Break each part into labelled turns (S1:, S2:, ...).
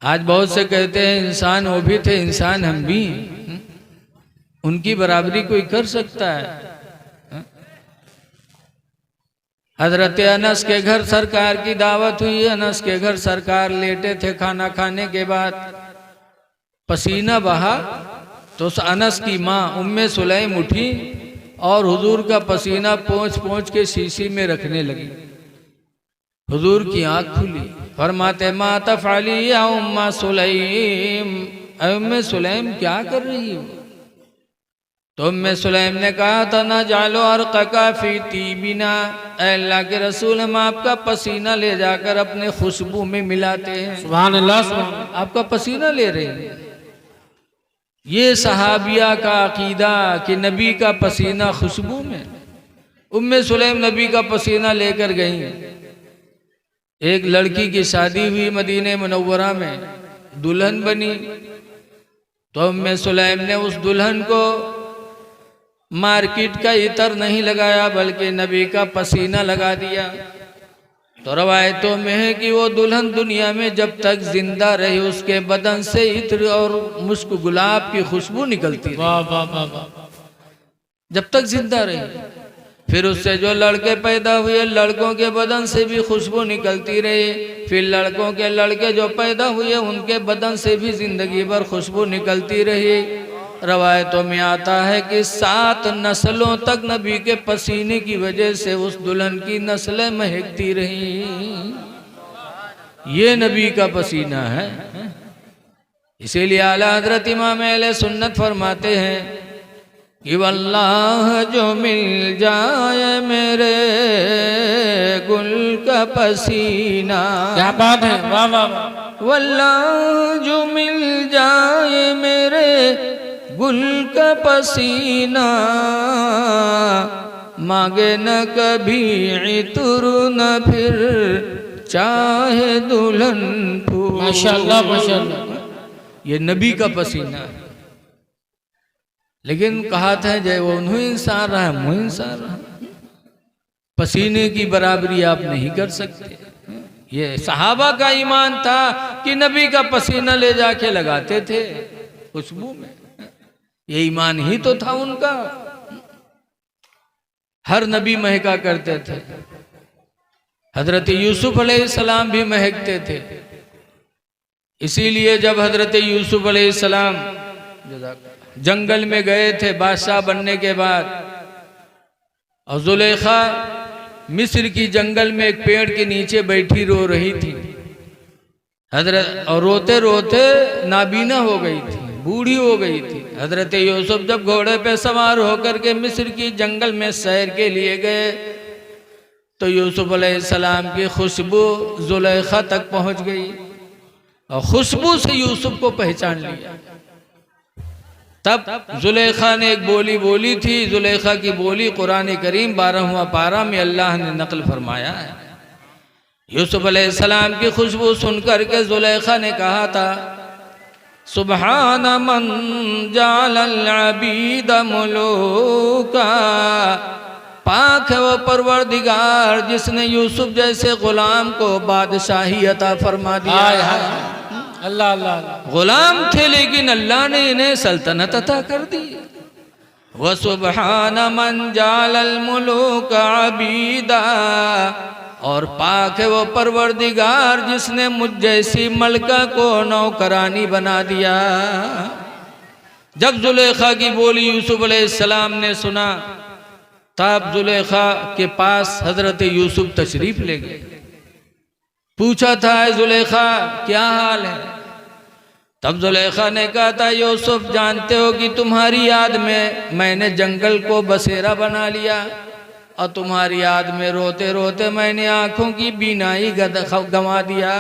S1: आज बहुत से कहते हैं इंसान वो भी थे, इंसान हम भी। उनकी बराबरी कोई कर सकता है? हजरत अनस के घर सरकार की दावत हुई। अनस के घर सरकार लेटे थे, खाना खाने के बाद पसीना बहा तो अनस की माँ उम्मे सुलैम उठी और हुजूर का पसीना पोंछ पोंछ के शीशी में रखने लगी। हुजूर की आंख खुली, फरमाते मा तफ़अली या उम्मा सुलैम, उम्मे सुलैम क्या कर रही हो? तो उम्मे सुलैम ने कहा था ना जालो अर्क़का फी तीबिना, अल्लाह के रसूल हम आपका पसीना ले जाकर अपने खुशबू में मिलाते हैं।
S2: सुभान अल्लाह, सुभान अल्लाह।
S1: आपका पसीना ले रहे हैं। ये सहाबिया का अकीदा कि नबी का पसीना खुशबू में। उम्मे सुलैम नबी का पसीना लेकर गई। एक लड़की की शादी हुई मदीने मुनव्वरा में, दुल्हन बनी। तो उम्मे सुलैम ने उस दुल्हन को मार्केट का इतर नहीं लगाया बल्कि नबी का पसीना लगा दिया। तो रवायतों में है कि वो दुल्हन दुनिया में जब तक जिंदा रही उसके बदन से इत्र और मुश्क गुलाब की खुशबू निकलती रही।
S2: वाह वाह वाह वाह।
S1: जब तक जिंदा रही। फिर उससे जो लड़के पैदा हुए लड़कों के बदन से भी खुशबू निकलती रही। फिर लड़कों के लड़के जो पैदा हुए उनके बदन से भी जिंदगी भर खुशबू निकलती रही। रवायतों में आता है कि 7 नस्लों तक नबी के पसीने की वजह से उस दुल्हन की नस्लें महकती रही। ये नबी का पसीना है। इसीलिए आला हजरत इमाम अहले सुन्नत फरमाते हैं कि वल्लाह जो मिल जाए मेरे गुल का पसीना।
S2: क्या बात है, वाह वाह वाह।
S1: वल्लाह जो मिल जाए मेरे गुल का पसीना, मांगे न कभी इतर न फिर चाहे दुल्हन फूल।
S2: माशाअल्लाह माशाअल्लाह।
S1: ये नबी का पसीना है। लेकिन कहा था जय वो उन्हों इंसान रहा, मुँह इंसान रहा। पसीने की बराबरी आप नहीं कर सकते। ये सहाबा का ईमान था कि नबी का पसीना ले जाके लगाते थे खुशबू में। ये ईमान ही तो था उनका। हर नबी महका करते थे। हजरत यूसुफ अलैहिस्सलाम भी महकते थे। इसीलिए जब हजरत यूसुफ अलैहिस्सलाम जंगल में गए थे बादशाह बनने के बाद, और जुलेखा मिस्र की जंगल में एक पेड़ के नीचे बैठी रो रही थी हजरत, और रोते रोते नाबीना हो गई थी, बूढ़ी हो गई थी। हजरत यूसुफ जब घोड़े पे सवार होकर के मिस्र की जंगल में सैर के लिए गए तो यूसुफ अलैहिस्सलाम की खुशबू जुलेखा तक पहुंच गई और खुशबू से यूसुफ को पहचान लिया। तब जुलेखा ने एक बोली बोली थी। जुलेखा की बोली कुरान करीम 12वां पारा में अल्लाह ने नकल फरमाया है। यूसुफ अलैहिस्सलाम की खुशबू सुनकर के जुलेखा ने कहा था सुबहान मन जालल अबीद मुलूका, पाक है वो परवरदिगार जिसने यूसुफ जैसे गुलाम को बादशाही अता फरमा दिया।
S2: अल्लाह अल्लाह।
S1: गुलाम थे लेकिन अल्लाह ने इन्हें सल्तनत अता कर दी। व सुबहान मन जालल मुलूक अबीदा, और पाक है वो परवरदिगार जिसने मुझ जैसी मलका को नौकरानी बना दिया। जब जुलेखा की बोली यूसुफ अलैहिस्सलाम ने सुना तब जुलेखा के पास हजरत यूसुफ तशरीफ ले गए। पूछा था जुलेखा क्या हाल है? तब जुलेखा ने कहा था यूसुफ जानते हो कि तुम्हारी याद में मैंने जंगल को बसेरा बना लिया और तुम्हारी याद में रोते रोते मैंने आंखों की बीनाई गंवा दिया।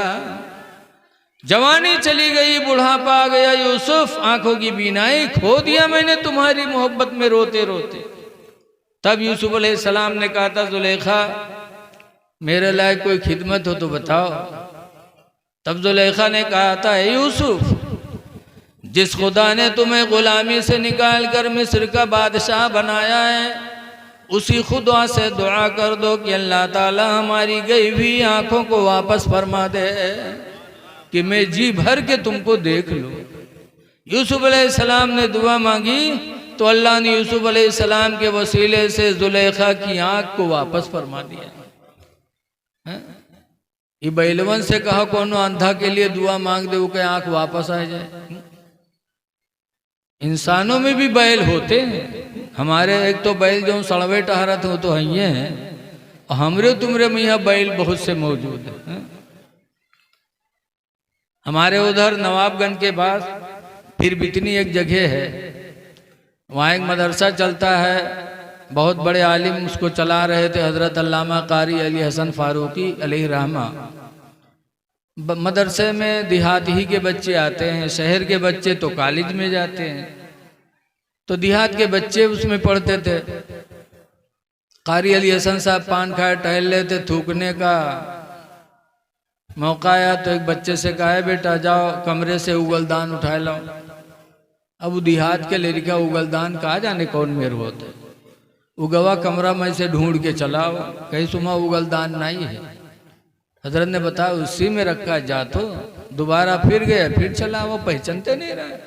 S1: जवानी चली गई, बुढ़ापा आ गया यूसुफ, आंखों की बीनाई खो दिया मैंने तुम्हारी मोहब्बत में रोते रोते। तब यूसुफ अलैहिस्सलाम ने कहा था जुलेखा मेरे लायक कोई खिदमत हो तो बताओ। तब जुलेखा ने कहा था यूसुफ, जिस खुदा ने तुम्हें गुलामी से निकाल कर मिस्र का बादशाह बनाया है उसी खुदा से दुआ कर दो कि अल्लाह ताला हमारी गई हुई आंखों को वापस फरमा दे। कि मैं जी भर के तुमको देख लूं। यूसुफ अलैहिस्सलाम ने दुआ मांगी तो अल्लाह ने यूसुफ अलैहिस्सलाम के वसीले से जुलेखा की आंख को वापस फरमा दिया। ये बैलवन से कहा कौन अंधा के लिए दुआ मांग दे वो के आंख वापस आ जाए। इंसानों में भी बैल होते हैं। हमारे एक तो बैल जो सड़वे टहरत हो तो हैं, और हमरे तुमरे में यहाँ बैल बहुत से मौजूद हैं। हमारे उधर नवाबगंज के पास फिर बितनी एक जगह है, वहाँ एक मदरसा चलता है। बहुत बड़े आलिम उसको चला रहे थे, हजरत अल्लामा कारी अली हसन फारूकी अलैहि रहमा। मदरसे में देहात ही के बच्चे आते हैं, शहर के बच्चे तो कॉलेज में जाते हैं, तो देहात के बच्चे उसमें पढ़ते थे। कारी अली हसन साहब पान खाए टहल रहे थे, थूकने का मौका आया तो एक बच्चे से कहा बेटा जाओ कमरे से उगलदान उठा लो। अब वो देहात के लड़का उगलदान कहा जाने कौन मेरे होते, उगवा कमरा में से ढूंढ के चलाओ, कहीं सुमा उगलदान नहीं है। हजरत ने बताया उसी में रखा, जा तो दोबारा फिर गए, फिर चला, वो पहचानते नहीं रहे।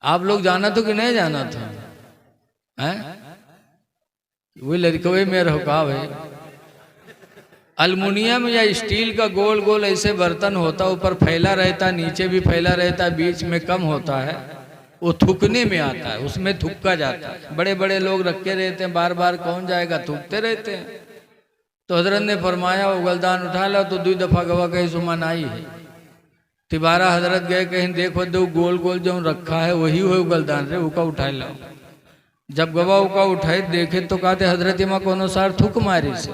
S1: आप लोग जाना तो कि नहीं जाना था? हैं वही लड़के में रुका भाई। अल्मुनियम या स्टील का गोल गोल ऐसे बर्तन होता, ऊपर फैला रहता, नीचे भी फैला रहता, बीच में कम होता है, वो थूकने में आता है, उसमें थूका जाता है। बड़े बड़े लोग रखे रहते हैं, बार बार कौन जाएगा, थूकते रहते हैं। तो हजरत ने फरमाया उगलदान उठा लो, तो 2 दफा गवा कहीं सुमन आई है। तिबारा हजरत गए कहीं देखो दो गोल गोल जो रखा है वही हो उगलदान रे, उका उठा लो। जब गवा उका उठाए देखे तो कहते हजरत माँ कोनो सार थूक मारी से।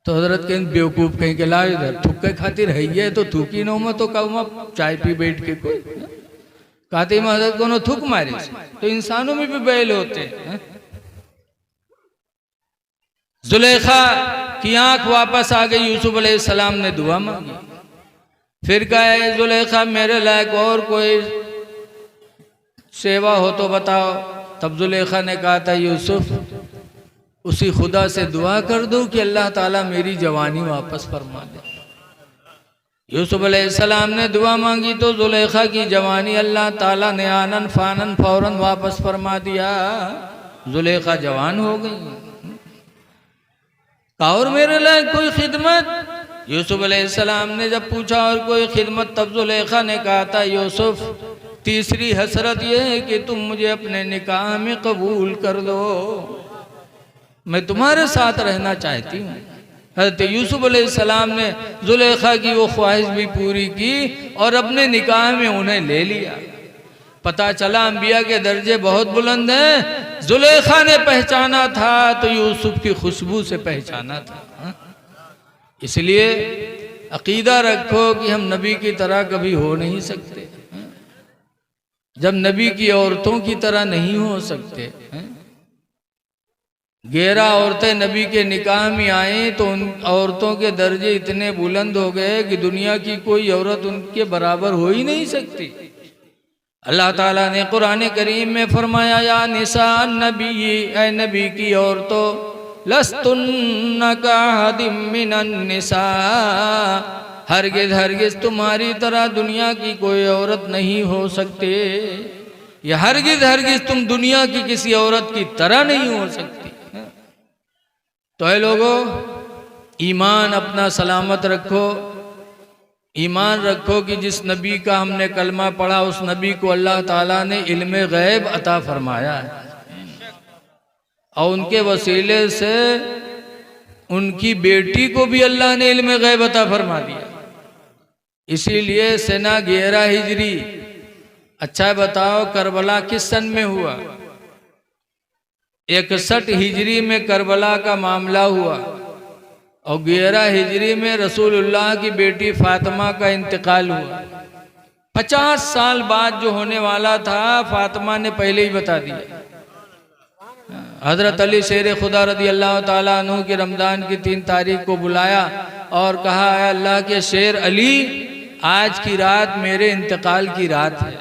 S1: तो हजरत कहीं बेवकूफ कहीं के ला इधर थूके खातिर है ये तो थूकी नो में तो कहूँ चाय पी बैठ के कोई कहते हजरत कोनो थूक मारी से। तो इंसानों में भी बैल होते हैं। जुलेखा की आंख वापस आ गई, यूसुफ अलैहिस्सलाम ने दुआ मांगी। फिर कहा जुलेखा मेरे लायक और कोई सेवा हो तो बताओ। तब जुलेखा ने कहा था यूसुफ उसी खुदा से दुआ कर दो कि अल्लाह ताला मेरी जवानी वापस फरमा दे। यूसुफ अलैहिस्सलाम ने दुआ मांगी तो जुलेखा की जवानी अल्लाह ताला ने आनन फानन फौरन वापस फरमा दिया। जुलेखा जवान हो गई। और मेरे लिए कोई खिदमत? यूसुफ अलैहिस्सलाम ने जब पूछा और कोई खिदमत, तब जुलेखा ने कहा था यूसुफ तीसरी हसरत यह है कि तुम मुझे अपने निकाह में कबूल कर दो, मैं तुम्हारे साथ रहना चाहती हूँ। हज़रत यूसुफ अलैहिस्सलाम ने जुलेखा की वो ख्वाहिश भी पूरी की और अपने निकाह में उन्हें ले लिया। पता चला अंबिया के दर्जे बहुत बुलंद हैं। जुलेखा ने पहचाना था तो यूसुफ की खुशबू से पहचाना था। इसलिए अकीदा रखो कि हम नबी की तरह कभी हो नहीं सकते, जब नबी की औरतों की तरह नहीं हो सकते। 11 औरतें नबी के निकाह में आए तो उन औरतों के दर्जे इतने बुलंद हो गए कि दुनिया की कोई औरत उनके बराबर हो ही नहीं सकती। अल्लाह ताला ने कुरान करीम में फरमाया या निसा नबी, ए नबी की औरतों, लस्तुन्ना का हदिम मिनन निसा, हरगिज हरगिज तुम्हारी तरह दुनिया की कोई औरत नहीं हो सकते, या हरगिज हरगिज तुम दुनिया की किसी औरत की तरह नहीं हो सकती। तो ऐ लोगों, ईमान अपना सलामत रखो। ईमान रखो कि जिस नबी का हमने कलमा पढ़ा उस नबी को अल्लाह ताला ने इल्म गैब अता फरमाया है और उनके वसीले से उनकी बेटी को भी अल्लाह ने इल्म गैब अता फरमा दिया। इसीलिए सना 11 हिजरी। अच्छा बताओ करबला किस सन में हुआ? 61 हिजरी में करबला का मामला हुआ और 11 हिजरी में रसूलुल्लाह की बेटी फातिमा का इंतकाल हुआ। 50 साल बाद जो होने वाला था फातिमा ने पहले ही बता दिया। हजरत अली शेर खुदा रदी अल्लाह ताला अन्हु के रमज़ान की 3 तारीख को बुलाया और कहा है अल्लाह के शेर अली, आज की रात मेरे इंतकाल की रात है,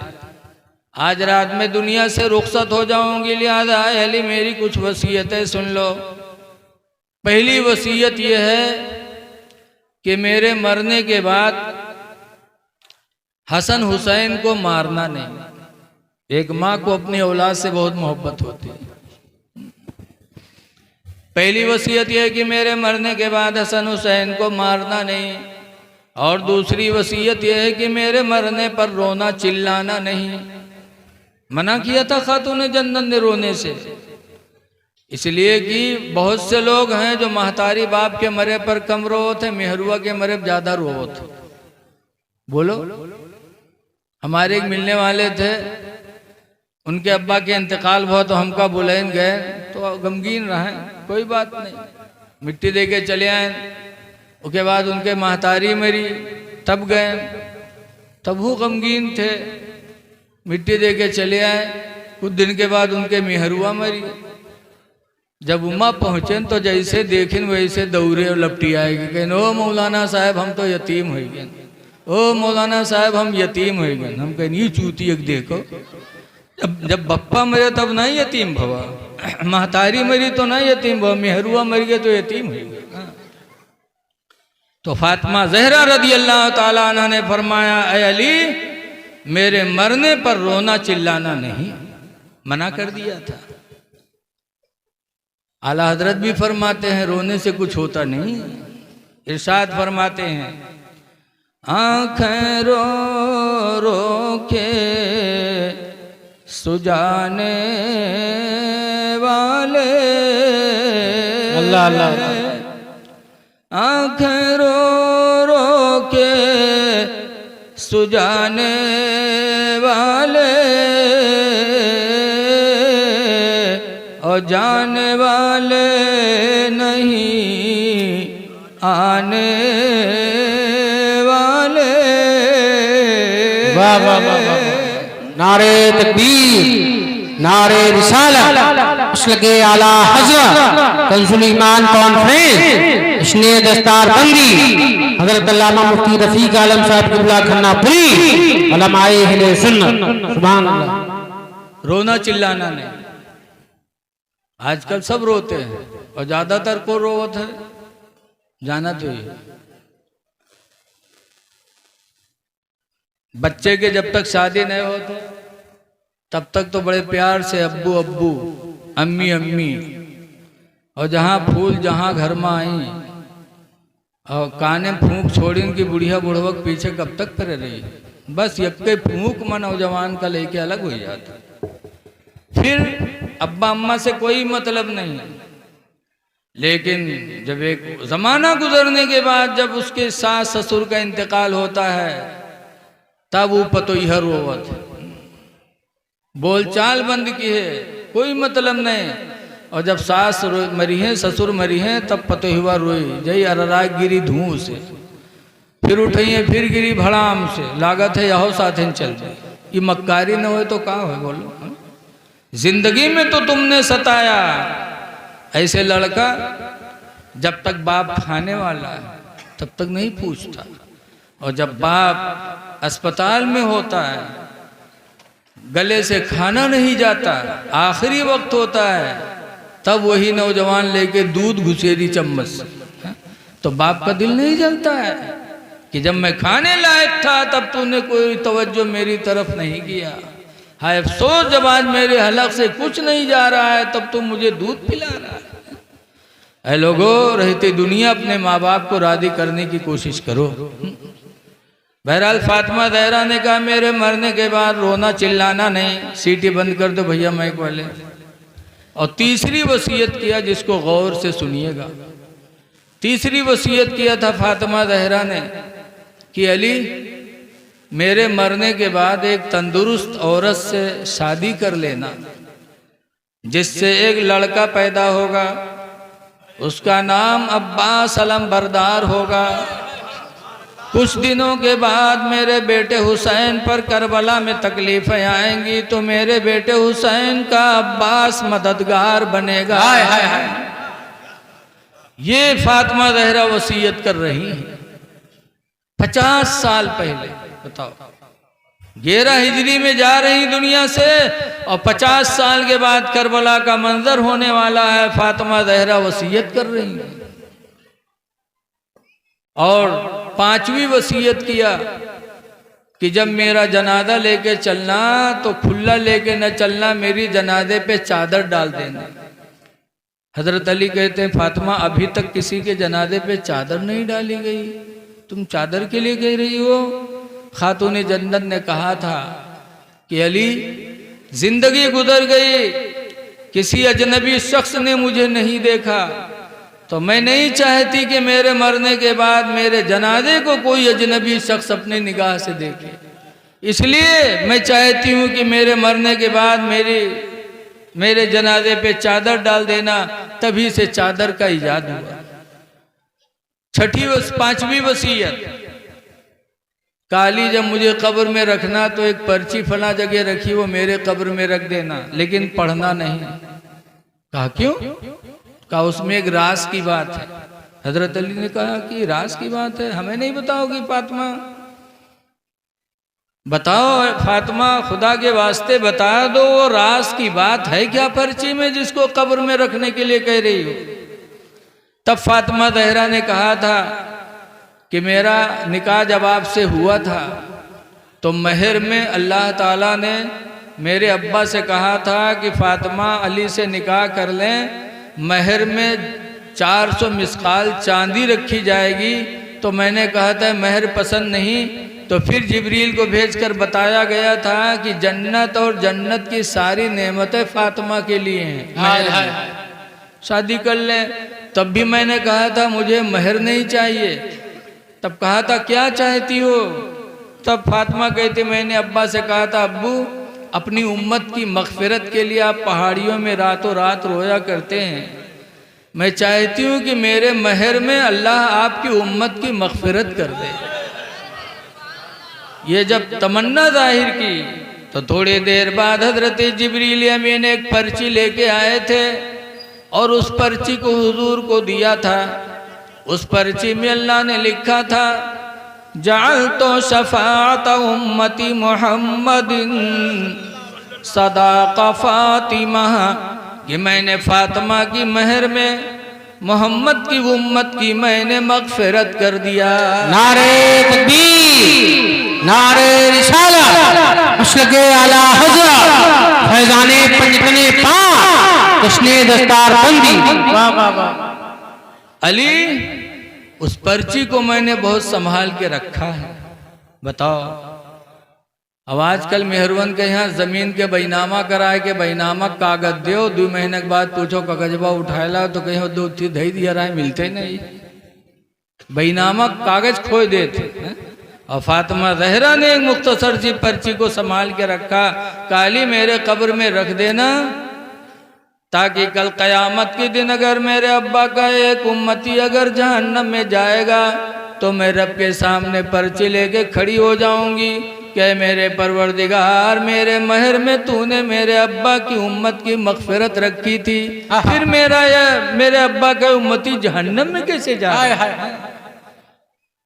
S1: आज रात में दुनिया से रुखसत हो जाऊंगी, लिहाजा अली मेरी कुछ वसीयतें सुन लो। पहली वसीयत यह है कि मेरे मरने के बाद हसन हुसैन को मारना नहीं। एक माँ को अपनी औलाद से बहुत मोहब्बत होती है। पहली वसीयत यह है कि मेरे मरने के बाद हसन हुसैन को मारना नहीं, और दूसरी वसीयत यह है कि मेरे मरने पर रोना चिल्लाना नहीं। मना किया था खातून जन्नत ने रोने से, इसलिए कि बहुत से लोग हैं जो महतारी बाप के मरे पर कम रोते, मेहरुआ के मरे पर ज्यादा रोते। बोलो, हमारे एक मिलने वाले थे, उनके अब्बा के इंतकाल हुआ तो हमका बुलैन गए तो गमगीन रहे, कोई बात नहीं, मिट्टी दे के चले आए। उसके बाद उनके महतारी मरी, तब गए, तब वो गमगीन थे, मिट्टी दे के चले आए। कुछ दिन के बाद उनके मेहरुआ मरी। जब उमा पहुँचे तो जैसे देखें वैसे दौड़े और लपटी आएगी, कहें ओ मौलाना साहब हम तो यतीम हो गए, ओ मौलाना साहब हम यतीम हो गए। हम कहें ये चूती एक देखो, जब बप्पा मरे तब नहीं यतीम भवा, महतारी मरी तो नहीं यतीम भवा, मेहरुआ मर गए तो यतीम हो गए। तो फातिमा ज़हरा रदी अल्लाह ताला अन्हा ने फरमाया, ऐ अली मेरे मरने पर रोना चिल्लाना नहीं, मना कर दिया था। आला हजरत भी फरमाते हैं रोने से कुछ होता नहीं। इरशाद फरमाते हैं, आँखें रो रो के सुजाने वाले,
S2: अल्लाह अल्लाह,
S1: आँखें रो रो के सुजाने वाले और जाने वाले नहीं आने वाले।
S3: वाह वाह वाह वाह, नारे तकबीर, नारे रिसालत, मसलके आला हज़रत, कंजुल ईमान कॉन्फ्रेंस, इश्ने दस्तार बंदी, हज़रत अल्लामा मुफ्ती रफ़ीक आलम साहब क़िबला खन्नापुरी, उलमाए अहले सुन्नत। सुभान अल्लाह।
S1: रोना चिल्लाना नहीं। आजकल सब रोते हैं और ज्यादातर को रोवत है, जाना तो ये बच्चे के जब तक शादी नहीं होते तब तक तो बड़े प्यार से अब्बू अब्बू, अम्मी अम्मी, और जहाँ फूल जहाँ घर में आई और काने फूंक छोड़ी उनकी बुढ़िया बुढ़वक पीछे कब तक करे रही। बस यक्के फूंक में नौजवान का लेके अलग हो जाता, फिर अब्बा अम्मा से कोई मतलब नहीं। लेकिन जब एक जमाना गुजरने के बाद जब उसके सास ससुर का इंतकाल होता है तब वो पतो यह रोवत, बोलचाल बंद की है, कोई मतलब नहीं। और जब सास मरी है ससुर मरी है तब पतो हुआ रोई, जय अररा गिरी धुआं से, फिर उठी है फिर गिरी भड़ाम से, लागत है यहो साथ चल जाए। ये मक्कारी न हो तो कहाँ हो बोलो। जिंदगी में तो तुमने सताया ऐसे लड़का, जब तक बाप खाने वाला है तब तक नहीं पूछता, और जब बाप अस्पताल में होता है, गले से खाना नहीं जाता, आखिरी वक्त होता है, तब वही नौजवान लेके दूध घुसेरी चम्मच से, तो बाप का दिल नहीं जलता है कि जब मैं खाने लायक था तब तूने कोई तवज्जो मेरी तरफ नहीं किया। हाय अफसोस जब आज मेरे हलक से कुछ नहीं जा रहा है तब तुम मुझे दूध पिला रहा है। ऐ लोगों, रहते दुनिया अपने माँ बाप को राजी करने की कोशिश करो। बहरहाल फातिमा ज़हरा ने कहा मेरे मरने के बाद रोना चिल्लाना नहीं, सीटी बंद कर दो भैया माइक वाले। और तीसरी वसीयत किया, जिसको गौर से सुनिएगा। तीसरी वसीयत किया था फातिमा ज़हरा ने कि अली मेरे मरने के बाद एक तंदुरुस्त औरत से शादी कर लेना, जिससे एक लड़का पैदा होगा, उसका नाम अब्बास अलम बरदार होगा। कुछ दिनों के बाद मेरे बेटे हुसैन पर करबला में तकलीफें आएंगी तो मेरे बेटे हुसैन का अब्बास मददगार बनेगा। हाय हाय हाय, ये फातिमा ज़हरा वसीयत कर रही है 50 साल पहले। बताओ, 11 हिजरी में जा रही दुनिया से और 50 साल के बाद करबला का मंजर होने वाला है, फातिमा ज़हरा वसीयत कर रही है। और 5वीं वसीयत किया कि जब मेरा जनाजा लेके चलना तो खुला लेके न चलना, मेरी जनाजे पे चादर डाल देना। हजरत अली कहते हैं फातिमा अभी तक किसी के जनाजे पे चादर नहीं डाली गई, तुम चादर के लिए कह रही हो? खातून जन्नत ने कहा था कि अली जिंदगी गुजर गई, किसी अजनबी शख्स ने मुझे नहीं देखा, तो मैं नहीं चाहती कि मेरे मरने के बाद मेरे जनाजे को कोई अजनबी शख्स अपनी निगाह से देखे। इसलिए मैं चाहती हूँ कि मेरे मरने के बाद मेरे जनाजे पे चादर डाल देना। तभी से चादर का इजाद हुआ। पांचवी वसीयत, काली जब मुझे कब्र में रखना तो एक पर्ची फला जगह रखी, वो मेरे कब्र में रख देना, लेकिन पढ़ना नहीं। कहा क्यों? कहा उसमें एक राज की बात है। हजरत अली ने कहा कि राज की बात है, हमें नहीं बताओगी फातिमा? बताओ फातिमा, खुदा के वास्ते बता दो, वो राज की बात है क्या पर्ची में जिसको कब्र में रखने के लिए कह रही हो? तब फातिमा ज़हरा ने कहा था कि मेरा निकाह जब आपसे हुआ था तो महर में अल्लाह ताला ने मेरे अब्बा से कहा था कि फातिमा अली से निकाह कर लें, महर में 400 मिस्काल चांदी रखी जाएगी। तो मैंने कहा था महर पसंद नहीं, तो फिर जिब्रील को भेजकर बताया गया था कि जन्नत और जन्नत की सारी नेमतें फातिमा के लिए हैं, शादी कर लें। तब भी मैंने कहा था मुझे महर नहीं चाहिए। तब कहा था क्या चाहती हो? तब फातिमा कहती मैंने अब्बा से कहा था अब्बू अपनी उम्मत की मग़फ़िरत के लिए आप पहाड़ियों में रातों रात रोया करते हैं, मैं चाहती हूँ कि मेरे महर में अल्लाह आपकी उम्मत की मग़फ़िरत कर दे। ये जब तमन्ना जाहिर की तो थोड़ी देर बाद हजरत जिब्रील अमीन एक पर्ची लेके आए थे और उस पर्ची को हुजूर को दिया था। उस पर्ची में अल्लाह ने लिखा था जअलतु शफाअत उम्मती मुहम्मदिन सदाक़ा फातिमा, कि मैंने फातिमा की महर में मोहम्मद की उम्मत की मैंने मग़फ़िरत कर दिया।
S3: नारे तकबीर, नारे रिसालत, मसलके आला हज़रत, फैज़ाने पंजतने पाक, जश्ने दस्तार बंदी।
S2: वाह वाह वाह।
S1: अली उस पर्ची को मैंने बहुत संभाल के रखा है। बताओ, अब आजकल मेहरवन के यहाँ जमीन के बैनामा कराए के बैनामा कागज दो, 2 महीने के बाद पूछो कागजबा उठाएला तो कहीं 2 धई दिया रहा मिलते नहीं, बैनामा कागज खोए देते हैं। और फातिमा ज़हरा ने एक मुख्तसर सी पर्ची को संभाल के रखा, काली मेरे कब्र में रख देना, ताकि कल क़यामत के दिन अगर मेरे अब्बा का एक उम्मती अगर जहन्नम में जाएगा तो मैं रब के सामने पर्ची लेके खड़ी हो जाऊंगी कि मेरे परवरदिगार मेरे महर में तूने मेरे अब्बा की उम्मत की मग़फ़िरत रखी थी, फिर मेरे अब्बा का उम्मती जहन्नम में कैसे जाए?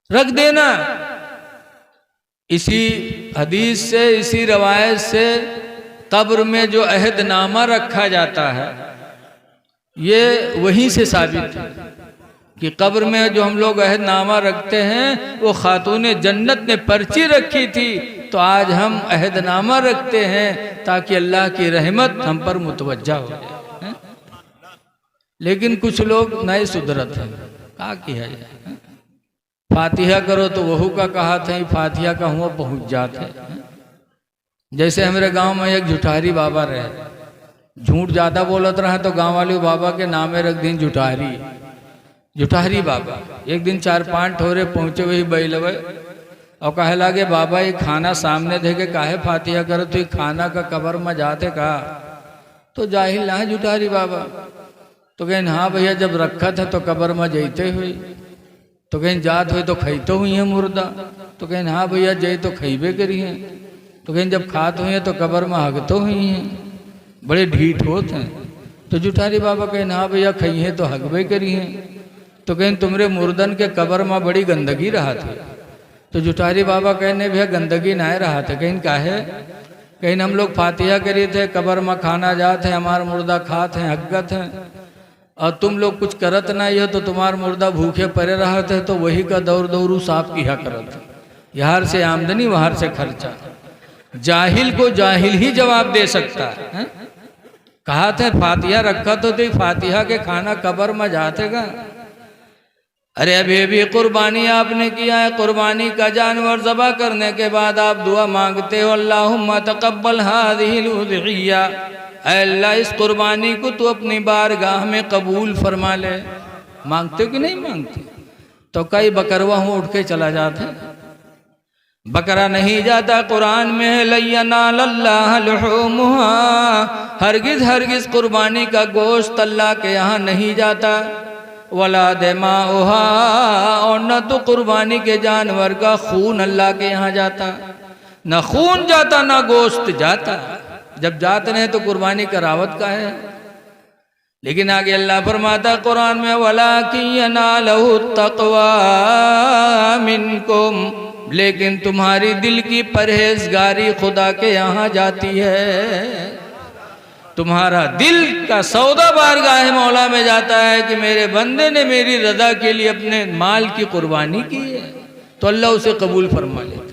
S1: रख देना। इसी हदीस से, इसी रवायत से कब्र में जो अहदनामा रखा जाता है ये वहीं से साबित है कि कब्र में जो हम लोग अहदनामा रखते हैं वो खातून जन्नत ने पर्ची रखी थी, तो आज हम अहदनामा रखते हैं ताकि अल्लाह की रहमत हम पर मुतवज्जा हो जाए। लेकिन कुछ लोग नए सुधरत हैं, क्या किया जाए? फातिहा करो तो वहू का कहा था, फातिहा का हुआ पहुँच जाते। जैसे हमारे गांव में एक जुठारी बाबा रहे, झूठ ज़्यादा बोलत रहा तो गांव वाले बाबा के नामे रख दिन जुठारी बाबा। एक दिन 4-5 ठोरे पहुँचे वही बैलवे और कहे लागे बाबा ये खाना सामने दे के काहे फातिहा करो, तो ये खाना का कब्र में जाते कहा? तो जाहिल ना जुठारी बाबा। तो कहें हाँ भैया जब रखा था तो कब्र में जैते हुई, तो कहें जात हुई तो खैतो हुई है मुर्दा, तो कहें हाँ भैया जय तो खैबे करी हैं, तो कहें जब खात हुई हैं तो कब्र में हगतो हुई हैं, बड़े ढीठ होते हैं। तो जुठारी बाबा कहें हाँ भैया खई हैं तो हगबे करी हैं, तो कहें तुमरे मुर्दन के कब्र में बड़ी गंदगी रहा थे। तो जुठारी बाबा कहने भैया गंदगी ना रहा था, कहीं काहे? कहीं हम लोग फातिहा करी थे, कब्र में खाना जाते हैं, हमारा मुर्दा खाते हैं, हगत हैं, और तुम लोग कुछ करत नहीं हो तो तुम्हारा मुर्दा भूखे पड़े रहा थे, तो वही का दौर दौरू साफ किया करत। यहाँ से आमदनी वहाँ से खर्चा। जाहिल को जाहिल ही जवाब दे सकता है। कहा था फातिहा रखा तो देख, फातिहा के खाना कब्र में जाते का। अरे अभी कुर्बानी आपने किया है, कुर्बानी का जानवर ज़बह करने के बाद आप दुआ मांगते हो अल्लाहुम्मा तक़ब्बल हाज़िहिल उज़हिया, अल्लाह इस कुर्बानी को तू अपनी बारगाह में कबूल फरमा ले। मांगते हो कि नहीं मांगते? तो कई बकरवा हूँ उठ के चला जाता, बकरा नहीं जाता। कुरान में है लयनालल्लाह लुहूमुहा, हरगिज हरगिज कुर्बानी का गोश्त अल्लाह के यहाँ नहीं जाता। वला दिमाउहा, और न तो कुर्बानी के जानवर का खून अल्लाह के यहाँ जाता। न खून जाता न गोश्त जाता। जब जाते नहीं तो कुर्बानी करावत का है। लेकिन आगे अल्लाह फरमाता कुरान में वलाकिन यनालहु तक़वा मिनकुम, लेकिन तुम्हारी दिल की परहेजगारी खुदा के यहाँ जाती है। तुम्हारा दिल का सौदा बारगाह मौला में जाता है कि मेरे बंदे ने मेरी रजा के लिए अपने माल की कुर्बानी की है, तो अल्लाह उसे कबूल फरमा ले।